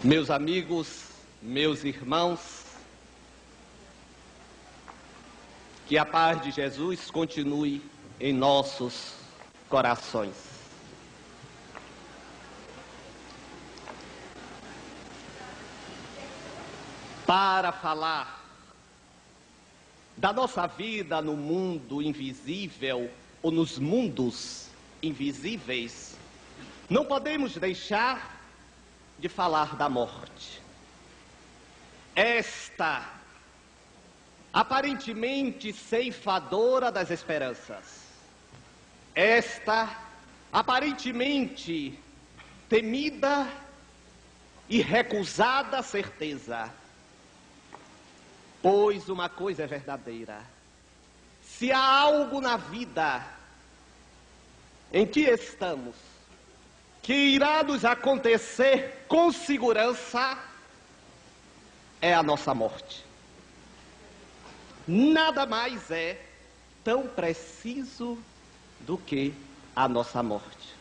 Meus amigos, meus irmãos, que a paz de Jesus continue em nossos corações. Para falar da nossa vida no mundo invisível ou nos mundos invisíveis, não podemos deixar de falar da morte. Esta aparentemente ceifadora das esperanças, esta aparentemente temida e recusada certeza. Pois uma coisa é verdadeira: se há algo na vida em que estamos que irá nos acontecer com segurança, é a nossa morte. Nada mais é tão preciso do que a nossa morte.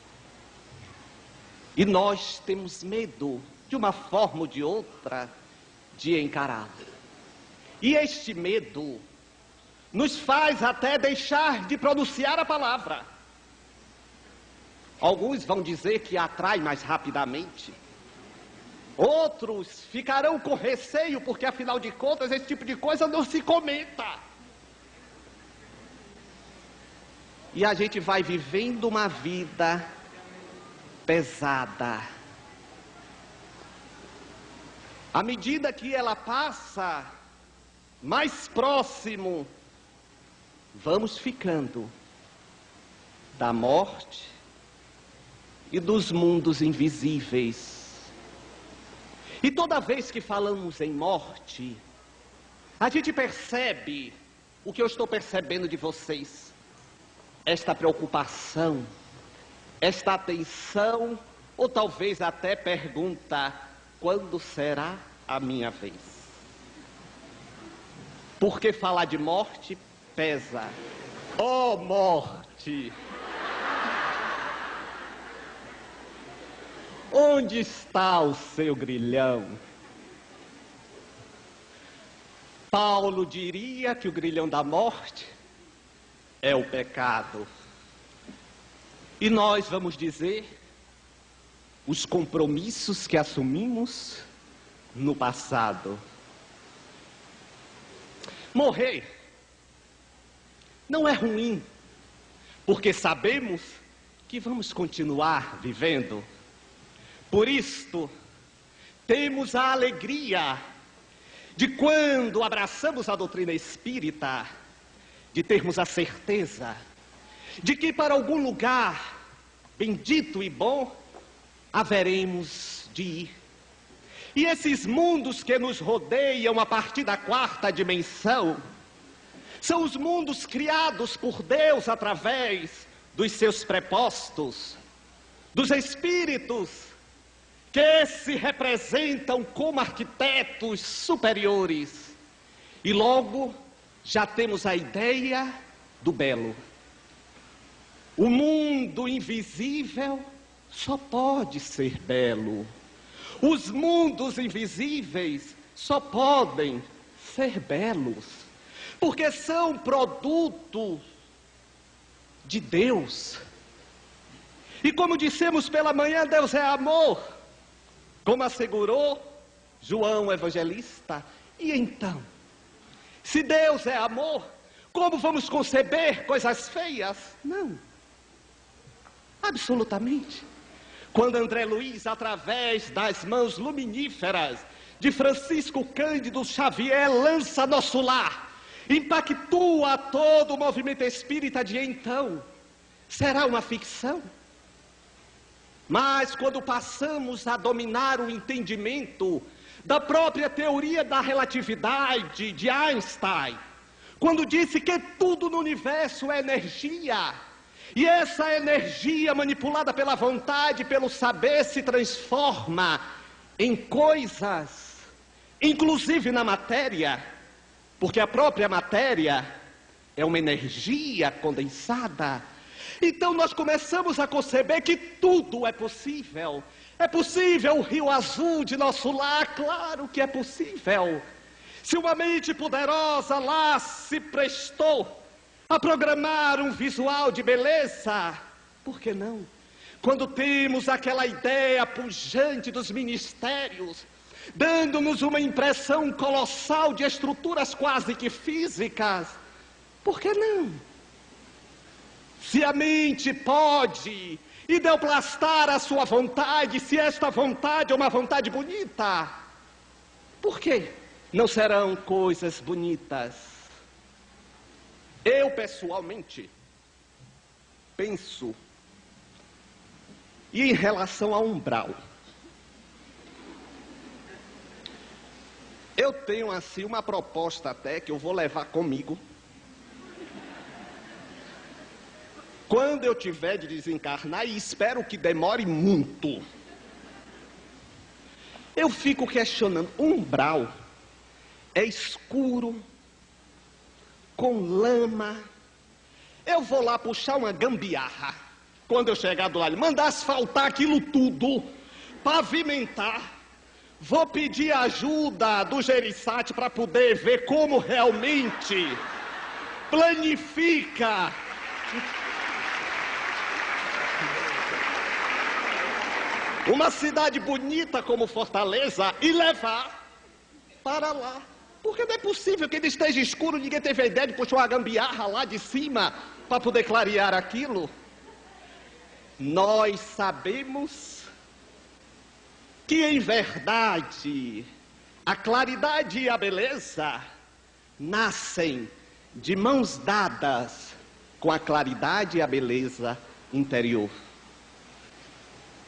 E nós temos medo, de uma forma ou de outra, de encará-la. E este medo nos faz até deixar de pronunciar a palavra. Alguns vão dizer que atrai mais rapidamente. Outros ficarão com receio, porque afinal de contas esse tipo de coisa não se comenta. E a gente vai vivendo uma vida pesada. À medida que ela passa mais próximo, vamos ficando da morte e dos mundos invisíveis. E toda vez que falamos em morte, a gente percebe o que eu estou percebendo de vocês: esta preocupação, esta atenção, ou talvez até pergunta: quando será a minha vez? Porque falar de morte pesa. Oh, morte! Onde está o seu grilhão? Paulo diria que o grilhão da morte é o pecado. E nós vamos dizer os compromissos que assumimos no passado. Morrer não é ruim, porque sabemos que vamos continuar vivendo. Por isto, temos a alegria de, quando abraçamos a doutrina espírita, de termos a certeza de que para algum lugar bendito e bom haveremos de ir. E esses mundos que nos rodeiam a partir da quarta dimensão são os mundos criados por Deus através dos seus prepostos, dos espíritos que se representam como arquitetos superiores. E logo já temos a ideia do belo. O mundo invisível só pode ser belo. Os mundos invisíveis só podem ser belos, porque são produtos de Deus. E como dissemos pela manhã, Deus é amor, como assegurou João Evangelista. E então, se Deus é amor, como vamos conceber coisas feias? Não, absolutamente. Quando André Luiz, através das mãos luminíferas de Francisco Cândido Xavier, lança nosso lar, impactua todo o movimento espírita de então, será uma ficção? Mas quando passamos a dominar o entendimento da própria teoria da relatividade de Einstein, quando disse que tudo no universo é energia, e essa energia manipulada pela vontade, pelo saber, se transforma em coisas, inclusive na matéria, porque a própria matéria é uma energia condensada. Então nós começamos a conceber que tudo é possível. É possível o rio azul de nosso lar, claro que é possível. Se uma mente poderosa lá se prestou a programar um visual de beleza, por que não? Quando temos aquela ideia pujante dos ministérios, dando-nos uma impressão colossal de estruturas quase que físicas, por que não? Se a mente pode ideoplastar a sua vontade, se esta vontade é uma vontade bonita, por que não serão coisas bonitas? Eu, pessoalmente, penso, e em relação ao umbral, eu tenho assim uma proposta até que eu vou levar comigo. Quando eu tiver de desencarnar, e espero que demore muito, eu fico questionando, o umbral é escuro, com lama. Eu vou lá puxar uma gambiarra, quando eu chegar do lado, mandar asfaltar aquilo tudo, pavimentar. Vou pedir ajuda do Gereissati para poder ver como realmente planifica uma cidade bonita como Fortaleza e levar para lá. Porque não é possível que ele esteja escuro, ninguém teve a ideia de puxar uma gambiarra lá de cima para poder clarear aquilo. Nós sabemos que, em verdade, a claridade e a beleza nascem de mãos dadas com a claridade e a beleza interior.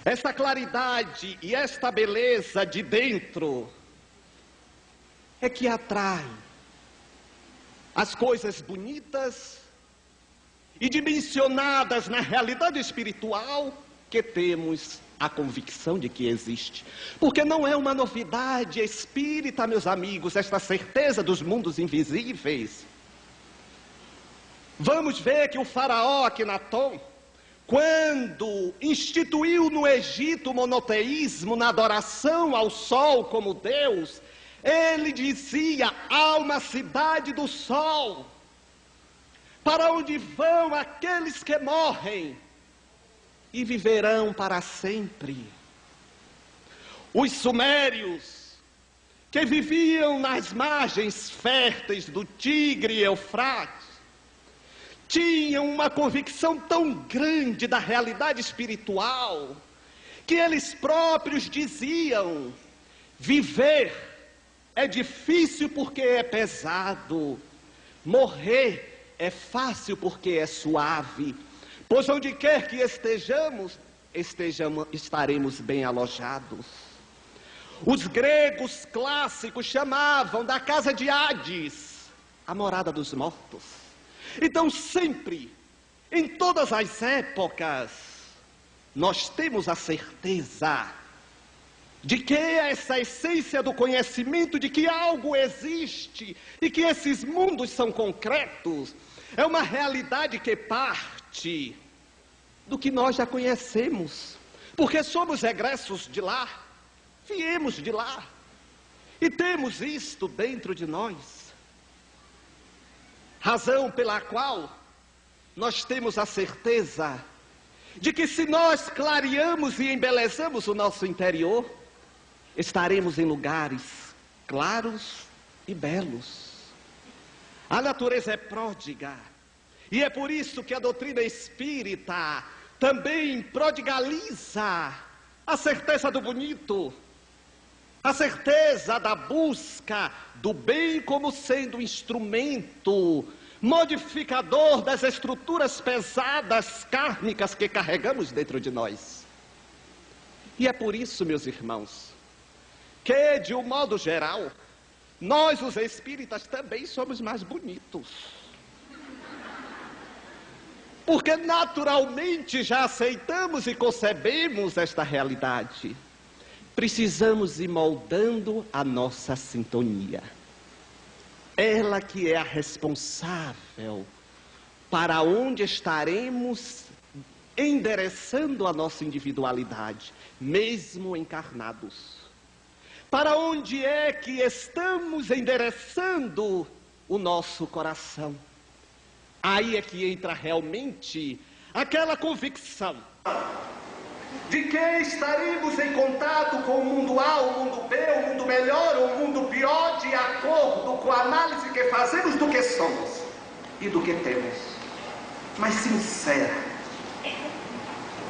Esta claridade e esta beleza de dentro é que atrai as coisas bonitas e dimensionadas na realidade espiritual que temos a convicção de que existe. Porque não é uma novidade espírita, meus amigos, esta certeza dos mundos invisíveis. Vamos ver que o faraó Akhenaton, quando instituiu no Egito o monoteísmo, na adoração ao sol como Deus, ele dizia: há uma cidade do sol, para onde vão aqueles que morrem e viverão para sempre. Os sumérios, que viviam nas margens férteis do Tigre e Eufrates, tinham uma convicção tão grande da realidade espiritual, que eles próprios diziam: viver é difícil porque é pesado, morrer é fácil porque é suave, pois onde quer que estejamos, estaremos bem alojados. Os gregos clássicos chamavam da casa de Hades a morada dos mortos. Então sempre, em todas as épocas, nós temos a certeza de que essa essência do conhecimento de que algo existe e que esses mundos são concretos, é uma realidade que parte do que nós já conhecemos, porque somos egressos de lá, viemos de lá, e temos isto dentro de nós. Razão pela qual nós temos a certeza de que se nós clareamos e embelezamos o nosso interior, estaremos em lugares claros e belos. A natureza é pródiga, e é por isso que a doutrina espírita também prodigaliza a certeza do bonito, a certeza da busca do bem como sendo instrumento modificador das estruturas pesadas, kármicas que carregamos dentro de nós. E é por isso, meus irmãos, que, de um modo geral, nós, os espíritas, também somos mais bonitos. Porque naturalmente já aceitamos e concebemos esta realidade. Precisamos ir moldando a nossa sintonia. Ela que é a responsável para onde estaremos endereçando a nossa individualidade, mesmo encarnados. Para onde é que estamos endereçando o nosso coração? Aí é que entra realmente aquela convicção de que estaremos em contato com o mundo A, o mundo B, o mundo melhor ou o mundo pior, de acordo com a análise que fazemos do que somos e do que temos. Mas sincera.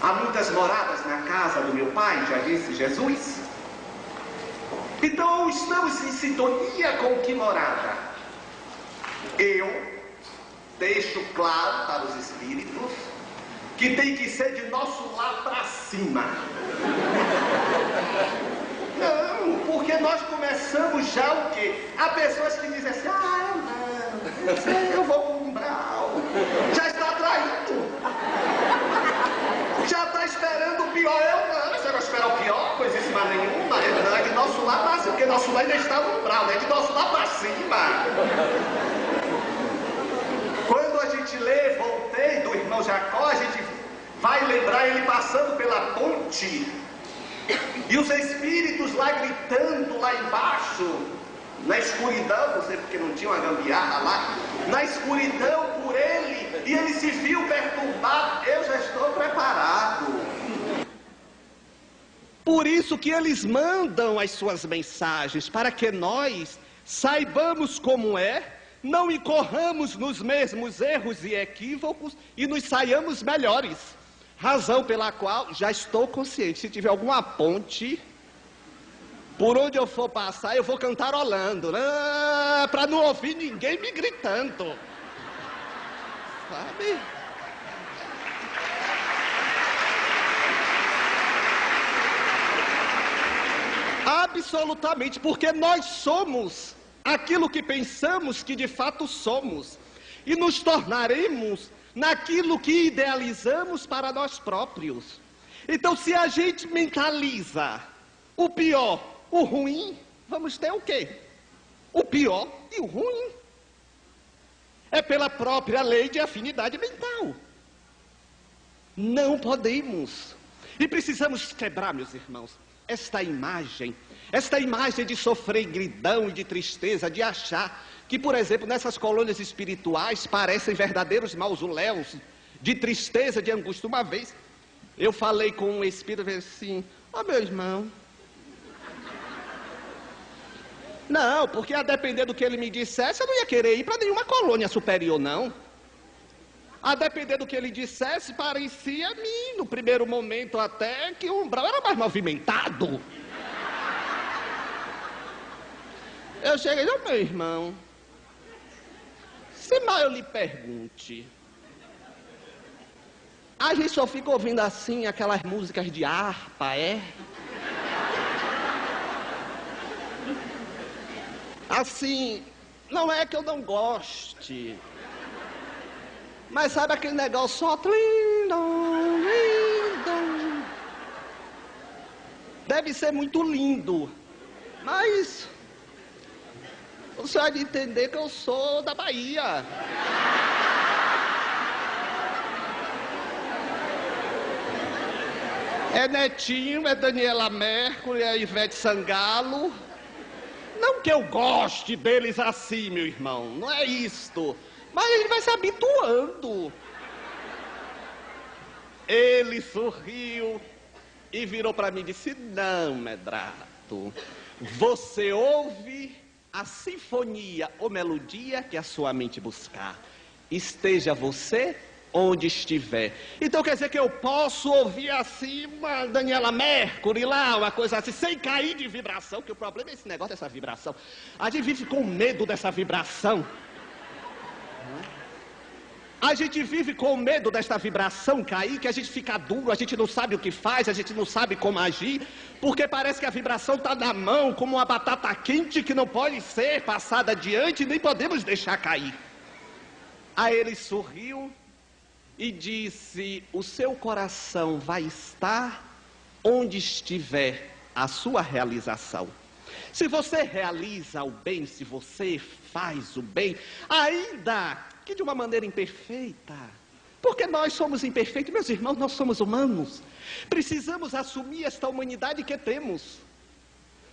Há muitas moradas na casa do meu Pai, já disse Jesus. Então estamos em sintonia com que morada? Eu deixo claro para os espíritos que tem que ser de nosso lado para cima. Não, porque nós começamos já o quê? Há pessoas que dizem assim, eu vou com um umbral. Já está traindo. Já está esperando o pior. Eu não, você vai esperar o pior? Coisíssima nenhuma. Não, é de nosso lado para cima, porque nosso lado ainda está no umbral, é de nosso lado para cima. Quando a gente lê Voltei do irmão Jacó, a gente vai lembrar ele passando pela ponte e os espíritos lá gritando lá embaixo, na escuridão, não sei porque não tinha uma gambiarra lá, na escuridão por ele, e ele se viu perturbado. Eu já estou preparado. Por isso que eles mandam as suas mensagens, para que nós saibamos como é, não incorramos nos mesmos erros e equívocos e nos saiamos melhores. Razão pela qual já estou consciente, se tiver alguma ponte, por onde eu for passar, eu vou cantarolando, para não ouvir ninguém me gritando. Sabe? Absolutamente, porque nós somos aquilo que pensamos que de fato somos, e nos tornaremos naquilo que idealizamos para nós próprios. Então, se a gente mentaliza o pior, o ruim, vamos ter o quê? O pior e o ruim. É pela própria lei de afinidade mental. Não podemos. E precisamos quebrar, meus irmãos, esta imagem de sofregridão e de tristeza, de achar que, por exemplo, nessas colônias espirituais parecem verdadeiros mausoléus de tristeza, de angústia. Uma vez eu falei com um espírito assim, meu irmão, não, porque a depender do que ele me dissesse, eu não ia querer ir para nenhuma colônia superior, não. A depender do que ele dissesse, parecia a mim, no primeiro momento até, que o umbral era mais movimentado. Eu cheguei, meu irmão, se mal eu lhe pergunte, a gente só fica ouvindo assim aquelas músicas de harpa, é? Assim, não é que eu não goste, mas sabe aquele negócio só lindo, lindo. Deve ser muito lindo, mas você há de entender que eu sou da Bahia. É Netinho, é Daniela Mercury, é Ivete Sangalo. Não que eu goste deles assim, meu irmão, não é isto. Mas ele vai se habituando. Ele sorriu e virou para mim e disse, não, Medrado, você ouve a sinfonia ou melodia que a sua mente buscar. Esteja você onde estiver. Então quer dizer que eu posso ouvir assim uma Daniela Mercury lá, uma coisa assim, sem cair de vibração, que o problema é esse negócio dessa vibração. A gente vive com medo dessa vibração. A gente vive com medo desta vibração cair, que a gente fica duro, a gente não sabe o que faz, a gente não sabe como agir, porque parece que a vibração está na mão, como uma batata quente que não pode ser passada adiante, nem podemos deixar cair. Aí ele sorriu e disse, o seu coração vai estar onde estiver a sua realização. Se você realiza o bem, se você faz o bem, ainda que de uma maneira imperfeita, Porque nós somos imperfeitos, meus irmãos, nós somos humanos. Precisamos assumir esta humanidade que temos.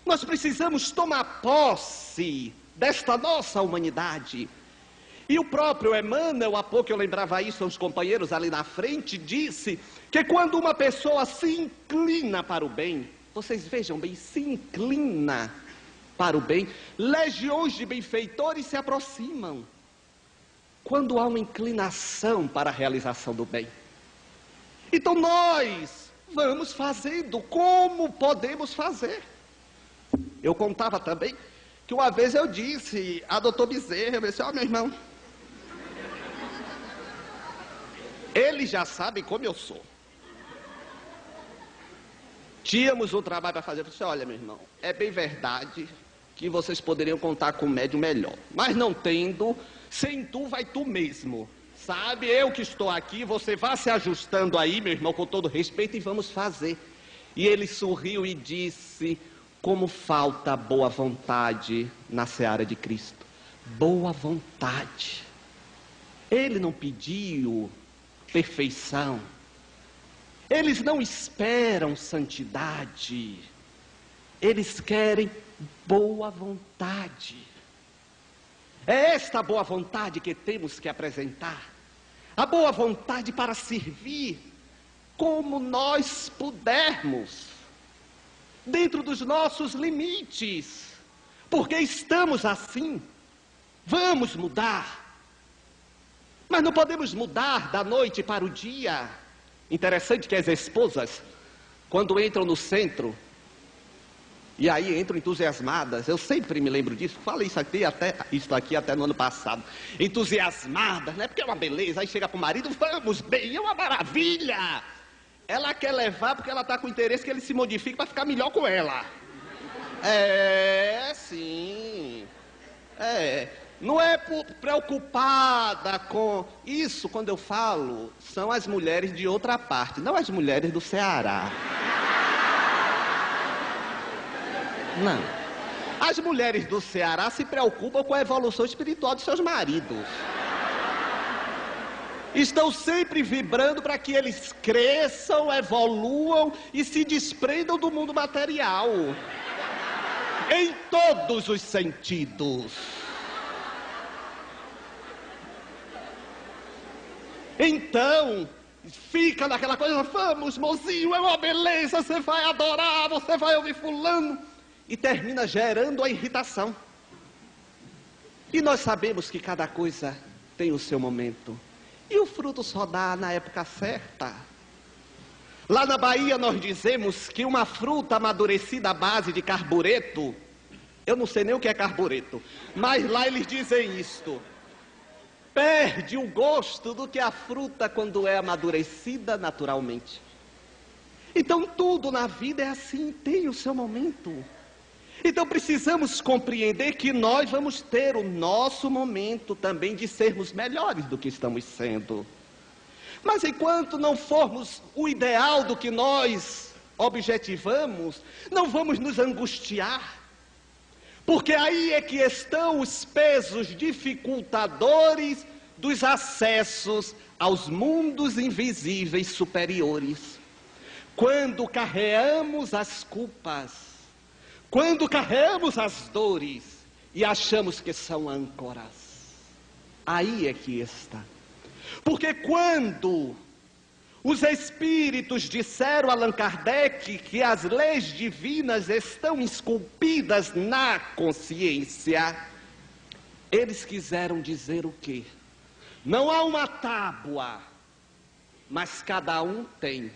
Nós precisamos tomar posse desta nossa humanidade. E o próprio Emmanuel, há pouco eu lembrava isso aos companheiros ali na frente, disse que quando uma pessoa se inclina para o bem, vocês vejam bem, se inclina para o bem, legiões de benfeitores se aproximam. Quando há uma inclinação para a realização do bem. Então nós vamos fazendo como podemos fazer. Eu contava também que uma vez eu disse a doutor Bezerra, eu disse, ó meu irmão, ele já sabe como eu sou. Tínhamos um trabalho para fazer, eu disse, olha meu irmão, é bem verdade que vocês poderiam contar com um médium melhor, mas não tendo, sem tu vai tu mesmo, sabe? Eu que estou aqui, você vá se ajustando aí, meu irmão, com todo respeito, e vamos fazer. E ele sorriu e disse, como falta boa vontade na seara de Cristo. Boa vontade. Ele não pediu perfeição. Eles não esperam santidade. Eles querem boa vontade. É esta boa vontade que temos que apresentar. A boa vontade para servir como nós pudermos, dentro dos nossos limites, porque estamos assim. Vamos mudar, mas não podemos mudar da noite para o dia. Interessante que as esposas, quando entram no centro, e aí entram entusiasmadas, eu sempre me lembro disso, falei isso aqui até no ano passado, entusiasmadas, né? Porque é uma beleza, aí chega para o marido, vamos bem, é uma maravilha. Ela quer levar porque ela está com interesse que ele se modifique para ficar melhor com ela. Sim, não é preocupada com isso. Quando eu falo, são as mulheres de outra parte, não as mulheres do Ceará. Não. As mulheres do Ceará se preocupam com a evolução espiritual de seus maridos. Estão sempre vibrando para que eles cresçam, evoluam e se desprendam do mundo material. Em todos os sentidos. Então, fica naquela coisa, vamos mozinho, é uma beleza, você vai adorar, você vai ouvir fulano. E termina gerando a irritação. E nós sabemos que cada coisa tem o seu momento. E o fruto só dá na época certa. Lá na Bahia nós dizemos que uma fruta amadurecida à base de carbureto, eu não sei nem o que é carbureto, mas lá eles dizem isto, perde o gosto do que a fruta quando é amadurecida naturalmente. Então tudo na vida é assim, tem o seu momento. Então precisamos compreender que nós vamos ter o nosso momento também de sermos melhores do que estamos sendo. Mas enquanto não formos o ideal do que nós objetivamos, não vamos nos angustiar. Porque aí é que estão os pesos dificultadores dos acessos aos mundos invisíveis superiores. Quando carregamos as culpas, quando carregamos as dores e achamos que são âncoras, aí é que está. Porque quando os espíritos disseram a Allan Kardec que as leis divinas estão esculpidas na consciência, eles quiseram dizer o quê? Não há uma tábua, mas cada um tem.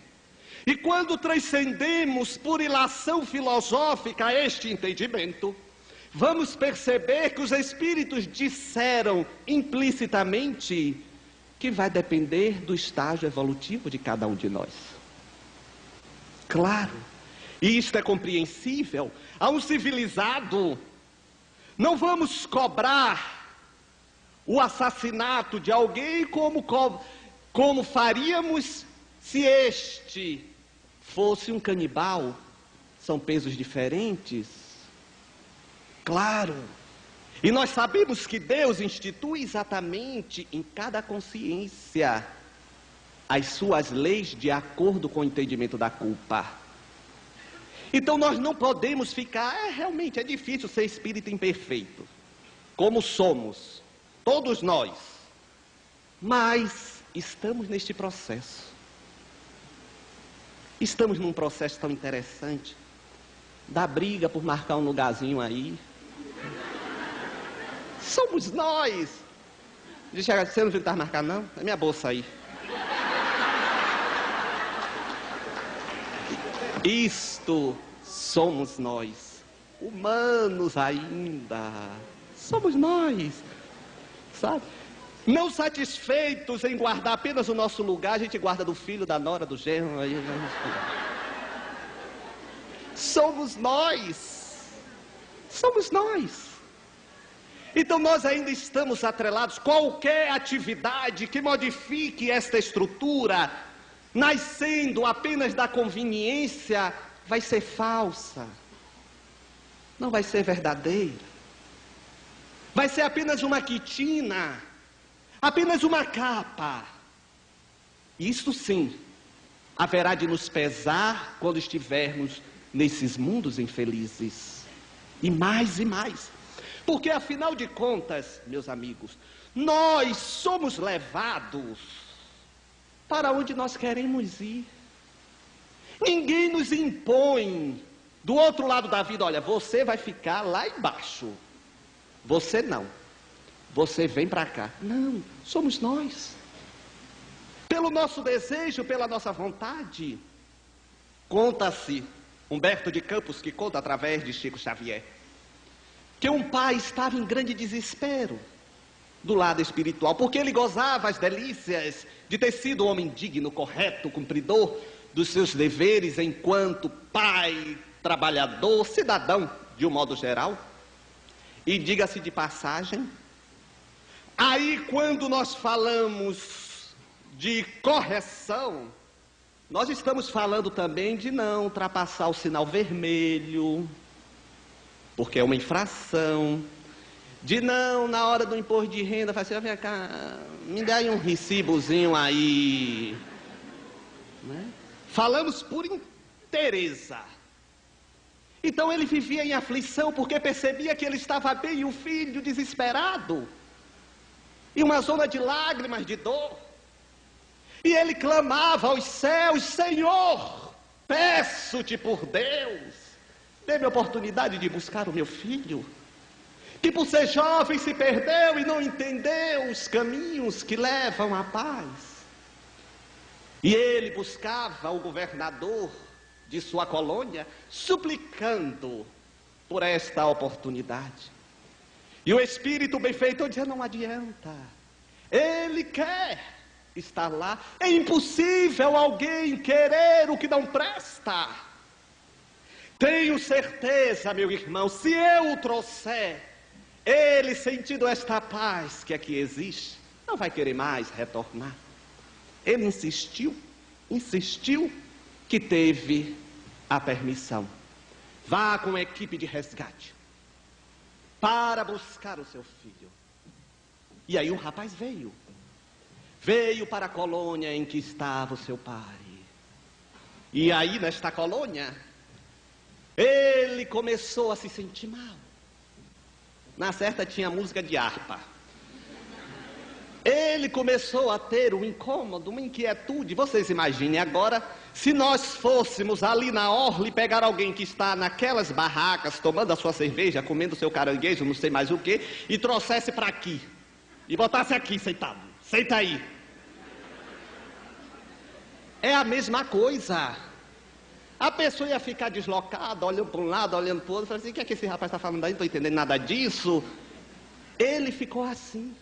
E quando transcendemos por ilação filosófica este entendimento, vamos perceber que os espíritos disseram implicitamente que vai depender do estágio evolutivo de cada um de nós. Claro, e isto é compreensível. A um civilizado, não vamos cobrar o assassinato de alguém como faríamos se este fosse um canibal. São pesos diferentes. Claro. E nós sabemos que Deus institui exatamente em cada consciência as suas leis de acordo com o entendimento da culpa. Então nós não podemos ficar, realmente é difícil ser espírito imperfeito, como somos, todos nós, mas estamos neste processo. Estamos num processo tão interessante, da briga por marcar um lugarzinho aí. Somos nós. Você não viu que está marcado, não? É minha bolsa aí. Isto somos nós, humanos ainda, somos nós, sabe? Não satisfeitos em guardar apenas o nosso lugar, a gente guarda do filho, da nora, do genro. Somos nós, somos nós. Então nós ainda estamos atrelados. Qualquer atividade que modifique esta estrutura, nascendo apenas da conveniência, vai ser falsa, não vai ser verdadeira, vai ser apenas uma quitina, apenas uma capa. Isso sim, haverá de nos pesar quando estivermos nesses mundos infelizes, e mais, porque afinal de contas, meus amigos, nós somos levados para onde nós queremos ir. Ninguém nos impõe do outro lado da vida, olha, você vai ficar lá embaixo, você não, você vem para cá. Não, somos nós, pelo nosso desejo, pela nossa vontade. Conta-se, Humberto de Campos, que conta através de Chico Xavier, que um pai estava em grande desespero do lado espiritual, porque ele gozava as delícias de ter sido um homem digno, correto, cumpridor dos seus deveres enquanto pai, trabalhador, cidadão de um modo geral. E diga-se de passagem, aí quando nós falamos de correção, nós estamos falando também de não ultrapassar o sinal vermelho, porque é uma infração, de não, na hora do imposto de renda, falar assim, vem cá, me dá aí um recibozinho aí, né? Falamos por inteireza. Então ele vivia em aflição, porque percebia que ele estava bem, e o filho desesperado, em uma zona de lágrimas, de dor. E ele clamava aos céus, Senhor, peço-te por Deus, dê-me a oportunidade de buscar o meu filho, que por ser jovem se perdeu e não entendeu os caminhos que levam à paz. E ele buscava o governador de sua colônia, suplicando por esta oportunidade. E o espírito benfeitor dizia, não adianta, ele quer estar lá. É impossível alguém querer o que não presta. Tenho certeza, meu irmão, se eu o trouxer, ele, sentindo esta paz que aqui existe, não vai querer mais retornar. Ele insistiu, que teve a permissão. Vá com a equipe de resgate para buscar o seu filho. E aí o rapaz veio para a colônia em que estava o seu pai. E aí nesta colônia, ele começou a se sentir mal. Na certa tinha música de harpa. Ele começou a ter um incômodo, uma inquietude. Vocês imaginem agora, se nós fôssemos ali na orla e pegar alguém que está naquelas barracas, tomando a sua cerveja, comendo o seu caranguejo, não sei mais o que, e trouxesse para aqui, e botasse aqui sentado, senta aí. É a mesma coisa. A pessoa ia ficar deslocada, olhando para um lado, olhando para o outro, falando assim, o que é que esse rapaz está falando aí? Não estou entendendo nada disso. Ele ficou assim.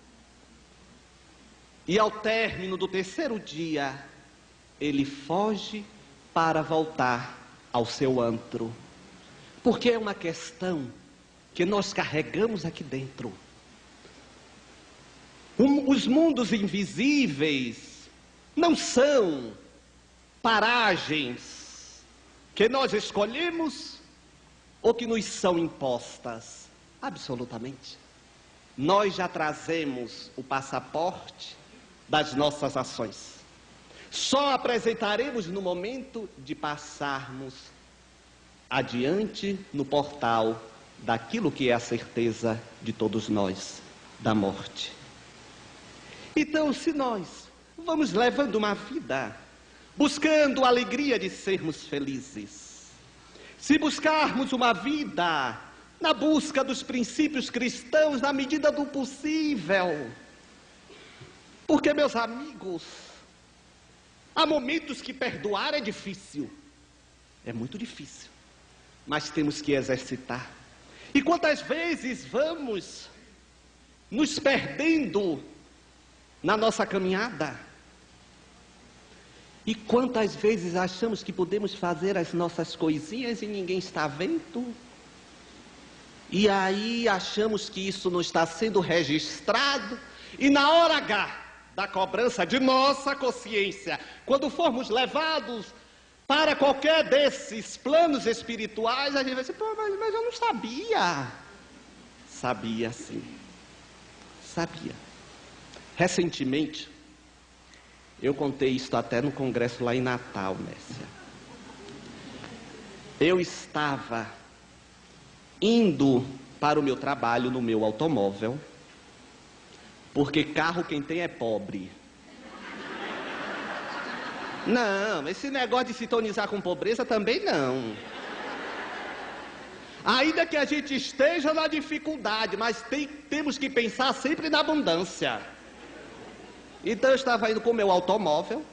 E ao término do terceiro dia, ele foge para voltar ao seu antro. Porque é uma questão que nós carregamos aqui dentro. Os mundos invisíveis não são paragens que nós escolhemos ou que nos são impostas. Absolutamente. Nós já trazemos o passaporte das nossas ações. só apresentaremos no momento de passarmos adiante no portal daquilo que é a certeza de todos nós, da morte. Então, se nós vamos levando uma vida buscando a alegria de sermos felizes, se buscarmos uma vida na busca dos princípios cristãos na medida do possível, porque, meus amigos, há momentos que perdoar é difícil, é muito difícil, mas temos que exercitar. E quantas vezes vamos nos perdendo na nossa caminhada? E quantas vezes achamos que podemos fazer as nossas coisinhas e ninguém está vendo? E aí achamos que isso não está sendo registrado, e na hora H da cobrança de nossa consciência, quando formos levados para qualquer desses planos espirituais, a gente vai dizer, pô, mas eu não sabia. Sabia sim, sabia. Recentemente, eu contei isto até no congresso lá em Natal, Messia. Eu estava indo para o meu trabalho no meu automóvel, porque carro quem tem é pobre. Não, esse negócio de sintonizar com pobreza também não. Ainda que a gente esteja na dificuldade, mas temos que pensar sempre na abundância. Então eu estava indo com o meu automóvel.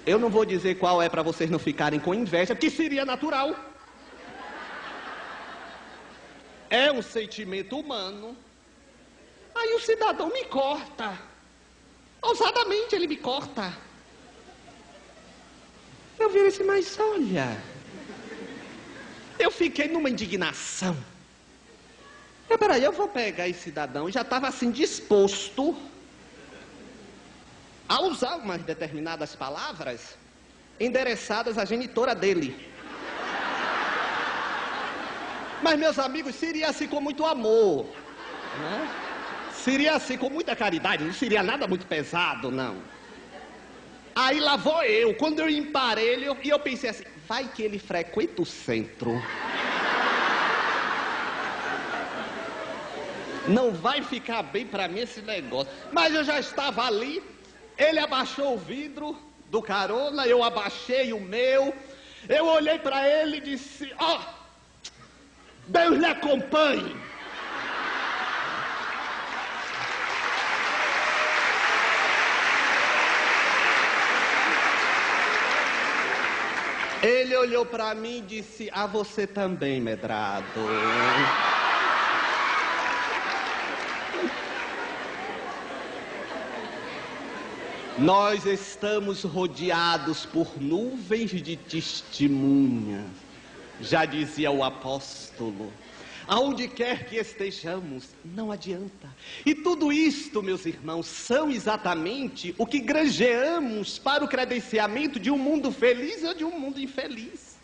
Eu não vou dizer qual é para vocês não ficarem com inveja, porque seria natural. É um sentimento humano. Aí o cidadão me corta. Ousadamente ele me corta. Eu vi assim, mas olha, eu fiquei numa indignação. Peraí, eu vou pegar esse cidadão, e já estava assim disposto a usar umas determinadas palavras endereçadas à genitora dele. Mas, meus amigos, seria assim com muito amor, né? Seria assim com muita caridade, não seria nada muito pesado, não. Aí lá vou eu, quando eu emparei ele, eu pensei assim, vai que ele frequenta o centro. Não vai ficar bem para mim esse negócio. Mas eu já estava ali, ele abaixou o vidro do carona, eu abaixei o meu, eu olhei para ele e disse, ó, Deus lhe acompanhe. Ele olhou para mim e disse, a você também, Medrado. Nós estamos rodeados por nuvens de testemunhas, já dizia o apóstolo. Aonde quer que estejamos, não adianta. E tudo isto, meus irmãos, são exatamente o que granjeamos para o credenciamento de um mundo feliz ou de um mundo infeliz.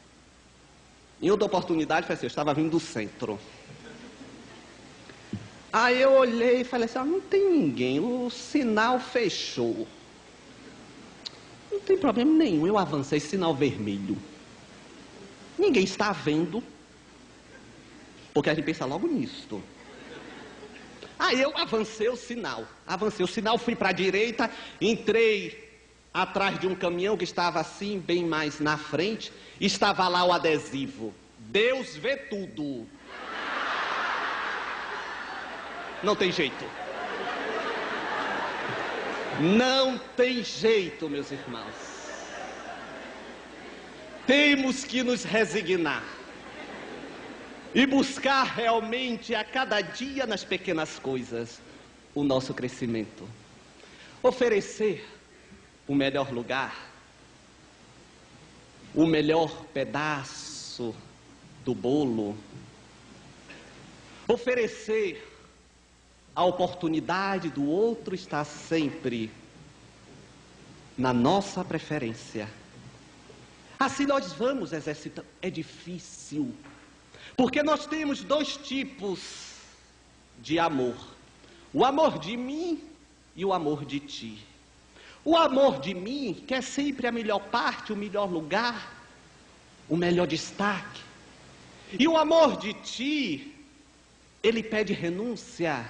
Em outra oportunidade, eu estava vindo do centro. Aí eu olhei e falei assim, não tem ninguém, o sinal fechou. Não tem problema nenhum, eu avancei, sinal vermelho. Ninguém está vendo. Porque a gente pensa logo nisto. Aí eu avancei o sinal, fui para a direita, entrei atrás de um caminhão que estava assim, bem mais na frente, estava lá o adesivo, Deus vê tudo. Não tem jeito. Não tem jeito, meus irmãos. Temos que nos resignar e buscar realmente a cada dia nas pequenas coisas o nosso crescimento. Oferecer o melhor lugar, o melhor pedaço do bolo. Oferecer a oportunidade do outro estar sempre na nossa preferência. Assim nós vamos exercitando. É difícil. Porque nós temos dois tipos de amor. O amor de mim e o amor de ti. O amor de mim quer sempre a melhor parte, o melhor lugar, o melhor destaque. E o amor de ti, ele pede renúncia,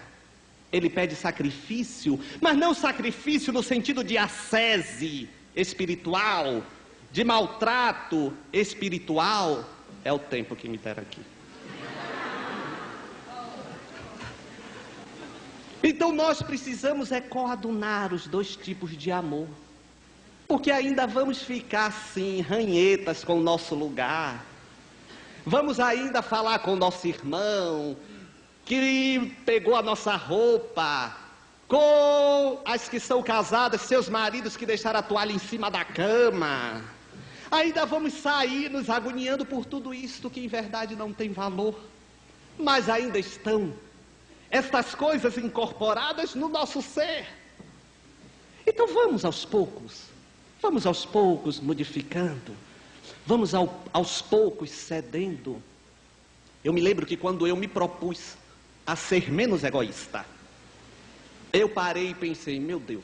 ele pede sacrifício, mas não sacrifício no sentido de ascese espiritual, de maltrato espiritual. É o tempo que me deram aqui. Então nós precisamos coadunar os dois tipos de amor, porque ainda vamos ficar assim, ranhetas com o nosso lugar, vamos ainda falar com o nosso irmão, que pegou a nossa roupa, com as que são casadas, seus maridos que deixaram a toalha em cima da cama, ainda vamos sair nos agoniando por tudo isto que em verdade não tem valor, mas ainda estão estas coisas incorporadas no nosso ser. Então vamos aos poucos modificando, vamos aos poucos cedendo. Eu me lembro que quando eu me propus a ser menos egoísta, eu parei e pensei, meu Deus,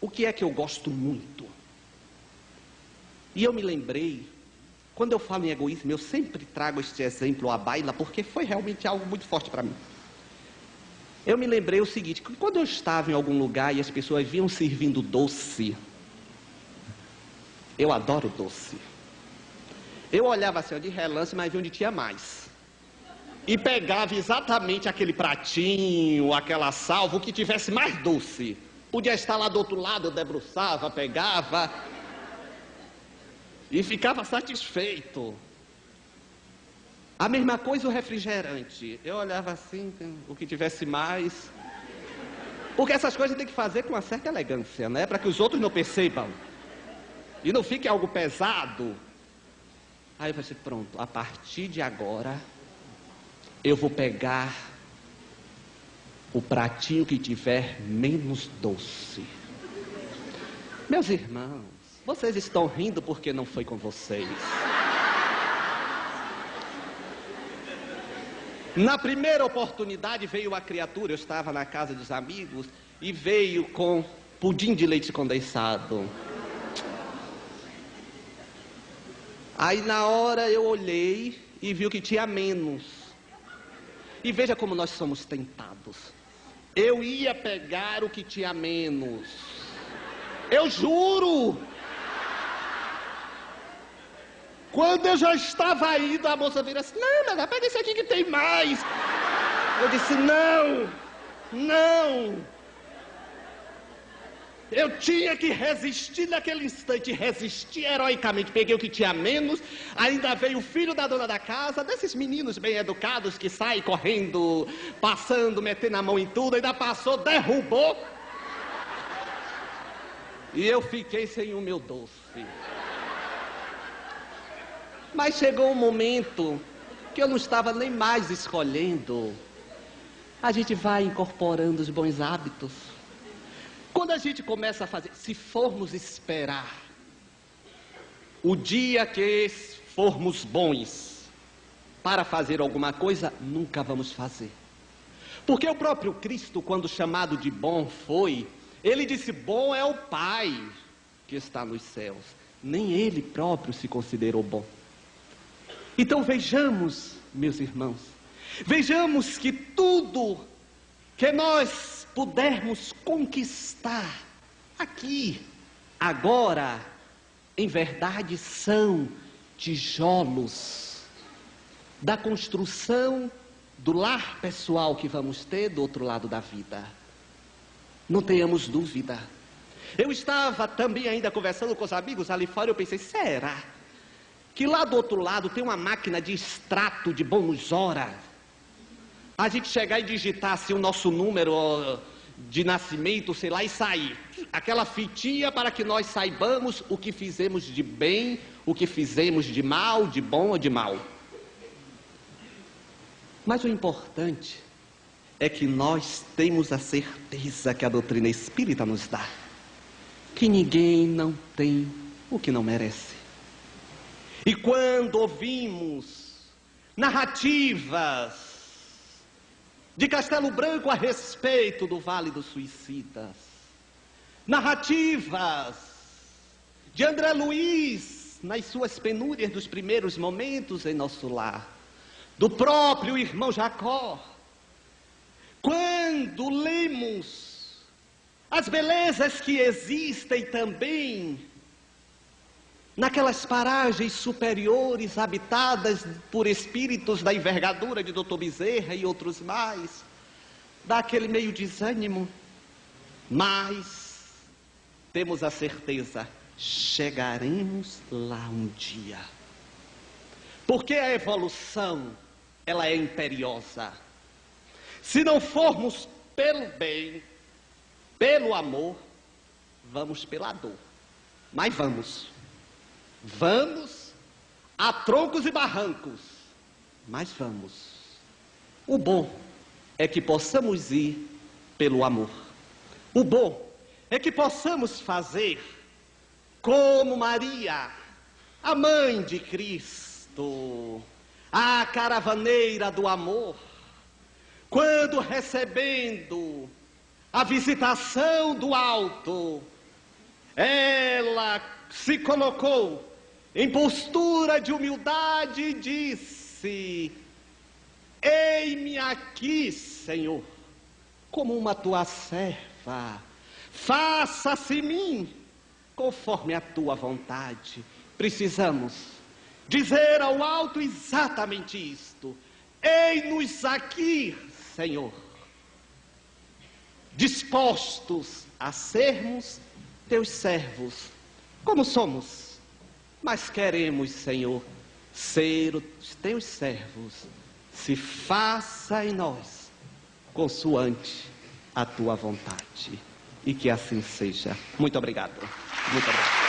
o que é que eu gosto muito? E eu me lembrei, quando eu falo em egoísmo, eu sempre trago este exemplo à baila, porque foi realmente algo muito forte para mim. Eu me lembrei o seguinte, que quando eu estava em algum lugar e as pessoas vinham servindo doce, eu adoro doce. Eu olhava assim, de relance, mas via onde tinha mais. E pegava exatamente aquele pratinho, aquela salva, o que tivesse mais doce. Podia estar lá do outro lado, eu debruçava, pegava e ficava satisfeito. A mesma coisa o refrigerante. Eu olhava assim, o que tivesse mais. Porque essas coisas tem que fazer com uma certa elegância, né? Para que os outros não percebam. E não fique algo pesado. Aí eu falei assim, pronto, a partir de agora, eu vou pegar o pratinho que tiver menos doce. Meus irmãos, vocês estão rindo porque não foi com vocês. Na primeira oportunidade veio a criatura, eu estava na casa dos amigos, e veio com pudim de leite condensado. Aí na hora eu olhei e vi que tinha menos. E veja como nós somos tentados. Eu ia pegar o que tinha menos. Eu juro! Quando eu já estava indo, a moça virou assim, não, mas pega esse aqui que tem mais. Eu disse, não. Eu tinha que resistir naquele instante, resisti heroicamente, peguei o que tinha menos, ainda veio o filho da dona da casa, desses meninos bem educados que saem correndo, passando, metendo a mão em tudo, ainda passou, derrubou. E eu fiquei sem o meu doce. Mas chegou um momento que eu não estava nem mais escolhendo. A gente vai incorporando os bons hábitos. Quando a gente começa a fazer, se formos esperar o dia que formos bons para fazer alguma coisa, nunca vamos fazer. Porque o próprio Cristo, quando chamado de bom ele disse, bom é o Pai que está nos céus. Nem ele próprio se considerou bom. Então vejamos, meus irmãos, vejamos que tudo que nós pudermos conquistar aqui, agora, em verdade são tijolos da construção do lar pessoal que vamos ter do outro lado da vida. Não tenhamos dúvida. Eu estava também ainda conversando com os amigos ali fora, eu pensei, será que lá do outro lado tem uma máquina de extrato de bônus hora? A gente chegar e digitar assim o nosso número de nascimento, sei lá, e sair. Aquela fitinha para que nós saibamos o que fizemos de bem, o que fizemos de mal, de bom ou de mal. Mas o importante é que nós temos a certeza que a doutrina espírita nos dá. Que ninguém não tem o que não merece. E quando ouvimos narrativas de Castelo Branco a respeito do Vale dos Suicidas, narrativas de André Luiz, nas suas penúrias dos primeiros momentos em nosso lar, do próprio irmão Jacó, quando lemos as belezas que existem também naquelas paragens superiores habitadas por espíritos da envergadura de Dr. Bezerra e outros mais, dá aquele meio desânimo, mas temos a certeza, chegaremos lá um dia. Porque a evolução, ela é imperiosa. Se não formos pelo bem, pelo amor, vamos pela dor. Mas vamos a troncos e barrancos, mas vamos. O bom é que possamos ir pelo amor. O bom é que possamos fazer como Maria, a mãe de Cristo, a caravaneira do amor, quando recebendo a visitação do alto, ela se colocou em postura de humildade e disse: eis-me aqui, Senhor, como uma tua serva, faça-se em mim conforme a tua vontade. Precisamos dizer ao alto exatamente isto: eis-nos aqui, Senhor, dispostos a sermos teus servos, como somos, mas queremos, Senhor, ser os teus servos. Se faça em nós consoante a tua vontade, e que assim seja. Muito obrigado. Muito obrigado.